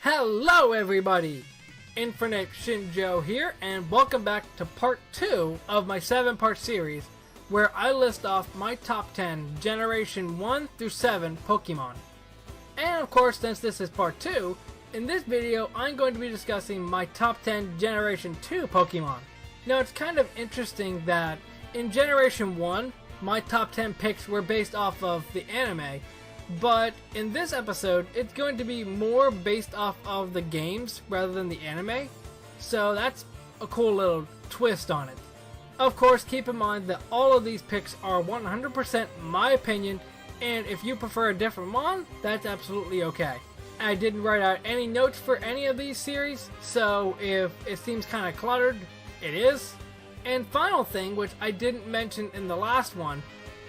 Hello everybody! Infernape Shinjo here, and welcome back to part 2 of my 7-part series where I list off my top 10 Generation 1 through 7 Pokemon. And of course, since this is part 2, in this video I'm going to be discussing my top 10 Generation 2 Pokemon. Now it's kind of interesting that in Generation 1, my top 10 picks were based off of the anime, but in this episode, it's going to be more based off of the games rather than the anime, so that's a cool little twist on it. Of course, keep in mind that all of these picks are 100% my opinion, and if you prefer a different one, that's absolutely okay. I didn't write out any notes for any of these series, so if it seems kind of cluttered, it is. And final thing, which I didn't mention in the last one,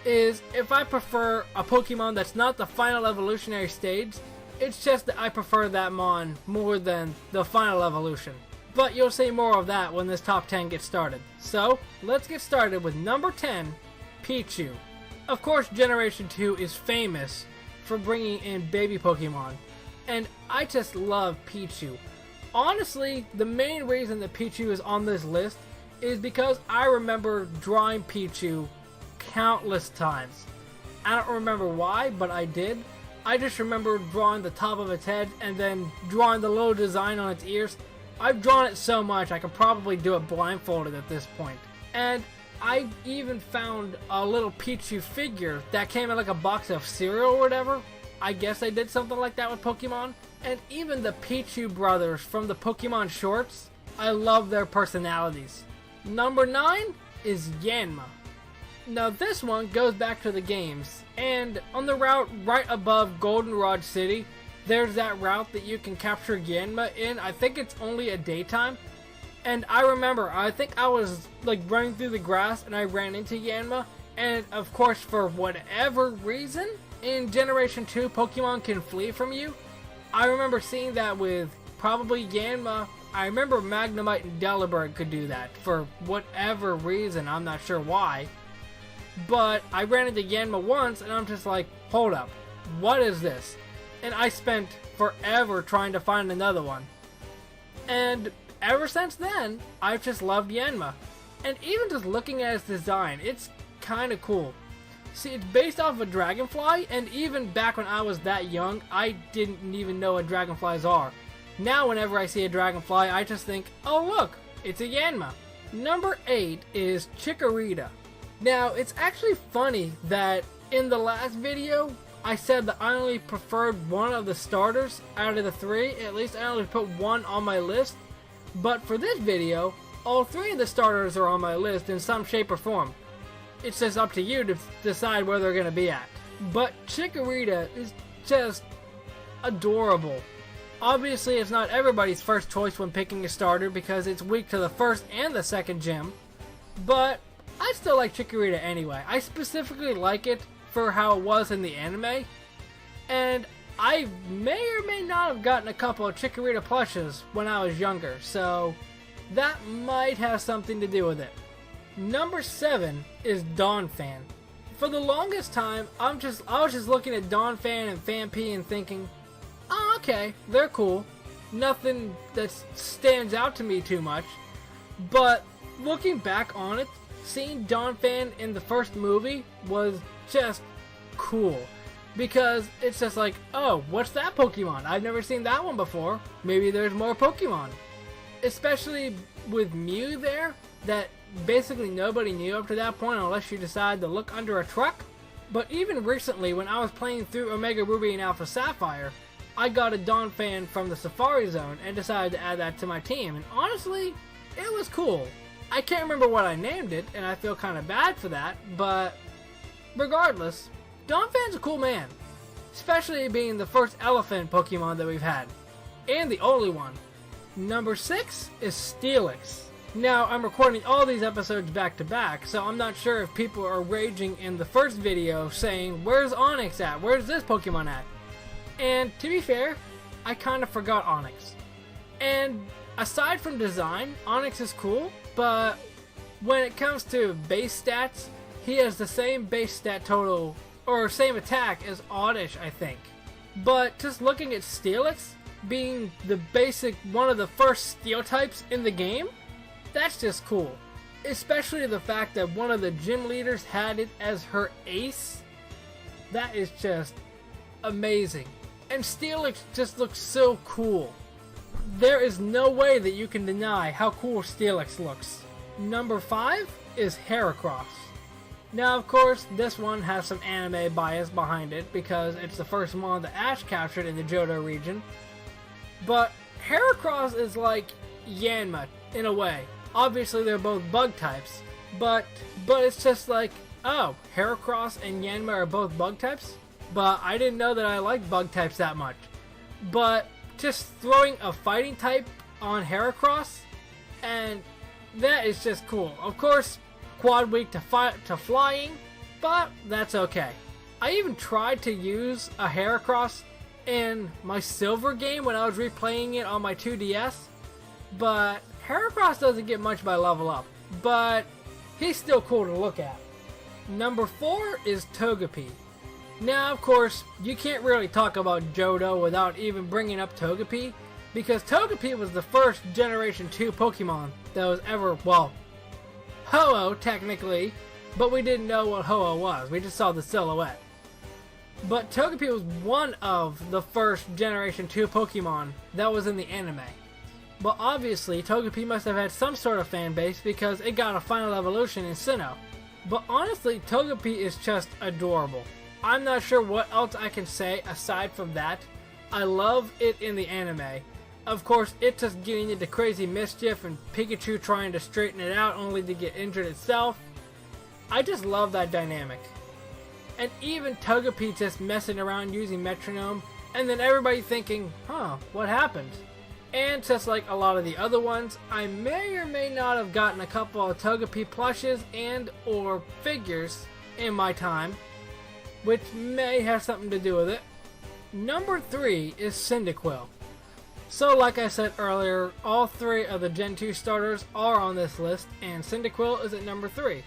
is if I prefer a Pokemon that's not the final evolutionary stage, it's just that I prefer that Mon more than the final evolution. But you'll see more of that when this top 10 gets started. So, let's get started with number 10, Pichu. Of course, Generation 2 is famous for bringing in baby Pokemon, and I just love Pichu. Honestly, the main reason that Pichu is on this list is because I remember drawing Pichu countless times. I don't remember why, but I did. I just remember drawing the top of its head and then drawing the little design on its ears. I've drawn it so much I could probably do it blindfolded at this point. And I even found a little Pichu figure that came in like a box of cereal or whatever. I guess I did something like that with Pokemon. And even the Pichu brothers from the Pokemon shorts, I love their personalities. Number 9 is Yanma. Now this one goes back to the games, and on the route right above Goldenrod City, there's that route that you can capture Yanma in. I think it's only at daytime. And I remember, I think I was like running through the grass and I ran into Yanma, and of course for whatever reason, in Generation 2 Pokemon can flee from you. I remember seeing that with probably Yanma. I remember Magnemite and Delibird could do that for whatever reason, I'm not sure why. But I ran into Yanma once and I'm just like, hold up, what is this? And I spent forever trying to find another one. And ever since then, I've just loved Yanma. And even just looking at its design, it's kind of cool. See, it's based off a dragonfly, and even back when I was that young, I didn't even know what dragonflies are. Now whenever I see a dragonfly, I just think, oh look, it's a Yanma. Number 8 is Chikorita. Now, it's actually funny that in the last video, I said that I only preferred one of the starters out of the 3. At least I only put one on my list. But for this video, all 3 of the starters are on my list in some shape or form. It's just up to you to decide where they're going to be at. But Chikorita is just adorable. Obviously, it's not everybody's first choice when picking a starter because it's weak to the first and the second gym. But I still like Chikorita anyway. I specifically like it for how it was in the anime. And I may or may not have gotten a couple of Chikorita plushes when I was younger, so that might have something to do with it. Number 7 is Donphan. For the longest time, I was just looking at Donphan and Phanpy and thinking, oh, okay, they're cool. Nothing that stands out to me too much. But looking back on it, seeing Donphan in the first movie was just cool. Because it's just like, oh, what's that Pokemon? I've never seen that one before. Maybe there's more Pokemon. Especially with Mew there, that basically nobody knew up to that point unless you decide to look under a truck. But even recently, when I was playing through Omega Ruby and Alpha Sapphire, I got a Donphan from the Safari Zone and decided to add that to my team. And honestly, it was cool. I can't remember what I named it, and I feel kind of bad for that, but regardless, Donphan's a cool man. Especially being the first elephant Pokemon that we've had. And the only one. Number 6 is Steelix. Now, I'm recording all these episodes back to back, so I'm not sure if people are raging in the first video saying, where's Onix at? Where's this Pokemon at? And to be fair, I kind of forgot Onix. And aside from design, Onix is cool, but When it comes to base stats, he has the same base stat total, or same attack as Oddish, I think. But just looking at Steelix, being the basic one of the first steel types in the game, that's just cool. Especially the fact that one of the gym leaders had it as her ace. That is just amazing. And Steelix just looks so cool. There is no way that you can deny how cool Steelix looks. Number 5 is Heracross. Now, of course, this one has some anime bias behind it because it's the first one that Ash captured in the Johto region. But Heracross is like Yanma in a way. Obviously, they're both bug types, but it's just like, oh, Heracross and Yanma are both bug types? But I didn't know that I liked bug types that much. But just throwing a fighting type on Heracross, and that is just cool. Of course, quad weak to flying, but that's okay. I even tried to use a Heracross in my Silver game when I was replaying it on my 2DS, but Heracross doesn't get much by level up, but he's still cool to look at. Number 4 is Togepi. Now, of course, you can't really talk about Johto without even bringing up Togepi, because Togepi was the first Generation 2 Pokemon that was ever, well, Ho-Oh technically, but we didn't know what Ho-Oh was. We just saw the silhouette. But Togepi was one of the first Generation 2 Pokemon that was in the anime. But obviously, Togepi must have had some sort of fan base because it got a final evolution in Sinnoh. But honestly, Togepi is just adorable. I'm not sure what else I can say aside from that. I love it in the anime. Of course, it's just getting into crazy mischief and Pikachu trying to straighten it out only to get injured itself. I just love that dynamic. And even Togepi just messing around using Metronome, and then everybody thinking, huh, what happened? And just like a lot of the other ones, I may or may not have gotten a couple of Togepi plushes and or figures in my time, which may have something to do with it. Number 3 is Cyndaquil. So like I said earlier, all 3 of the Gen 2 starters are on this list, and Cyndaquil is at number 3.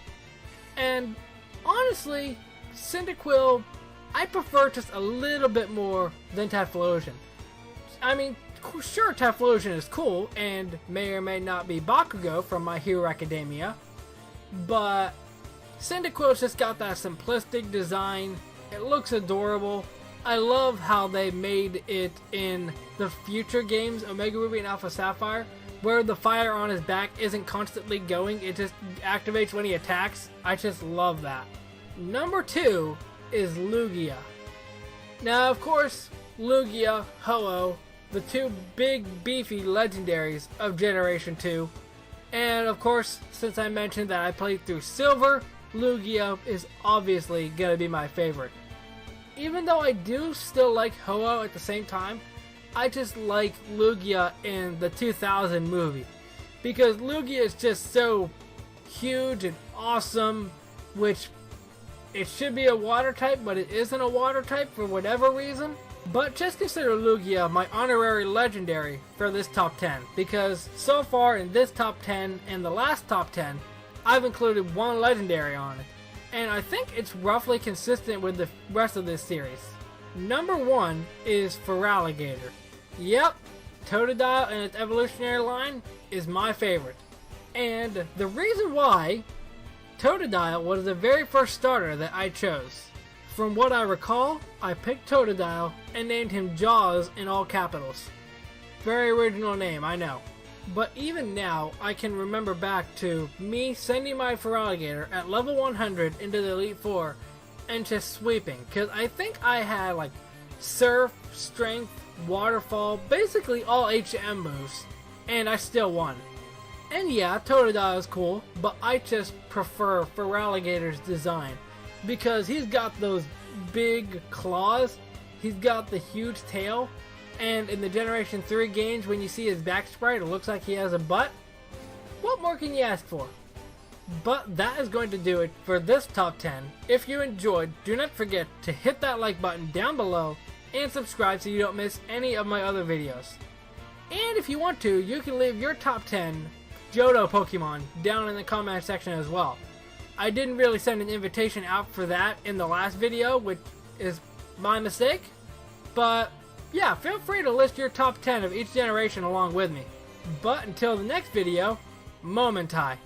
And honestly, Cyndaquil, I prefer just a little bit more than Typhlosion. I mean, sure, Typhlosion is cool, and may or may not be Bakugo from My Hero Academia, but Cyndaquil's just got that simplistic design. It looks adorable. I love how they made it in the future games, Omega Ruby and Alpha Sapphire, where the fire on his back isn't constantly going, it just activates when he attacks. I just love that. Number 2 is Lugia. Now, of course, Lugia, Ho-Oh, the 2 big beefy legendaries of Generation 2. And of course, since I mentioned that I played through Silver, Lugia is obviously going to be my favorite. Even though I do still like Ho-Oh at the same time, I just like Lugia in the 2000 movie. Because Lugia is just so huge and awesome, which it should be a water type, but it isn't a water type for whatever reason. But just consider Lugia my honorary legendary for this top 10, because so far in this top 10 and the last top 10, I've included 1 legendary on it, and I think it's roughly consistent with the rest of this series. Number 1 is Feraligatr. Yep, Totodile and its evolutionary line is my favorite. And the reason why, Totodile was the very first starter that I chose. From what I recall, I picked Totodile and named him Jaws in all capitals. Very original name, I know. But even now, I can remember back to me sending my Feraligatr at level 100 into the Elite Four and just sweeping. Because I think I had like Surf, Strength, Waterfall, basically all HM moves. And I still won. And yeah, Totodile is cool, but I just prefer Feraligatr's design. Because he's got those big claws, he's got the huge tail, and in the Generation 3 games when you see his back sprite it looks like he has a butt. What more can you ask for? But that is going to do it for this top 10. If you enjoyed, do not forget to hit that like button down below and subscribe so you don't miss any of my other videos. And if you want to, you can leave your top 10 Johto Pokemon down in the comment section as well. I didn't really send an invitation out for that in the last video, which is my mistake. But yeah, feel free to list your top 10 of each generation along with me. But until the next video, Momentai.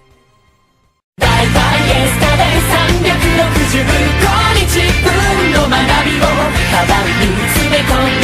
365日分の学びをカバンに詰め込んで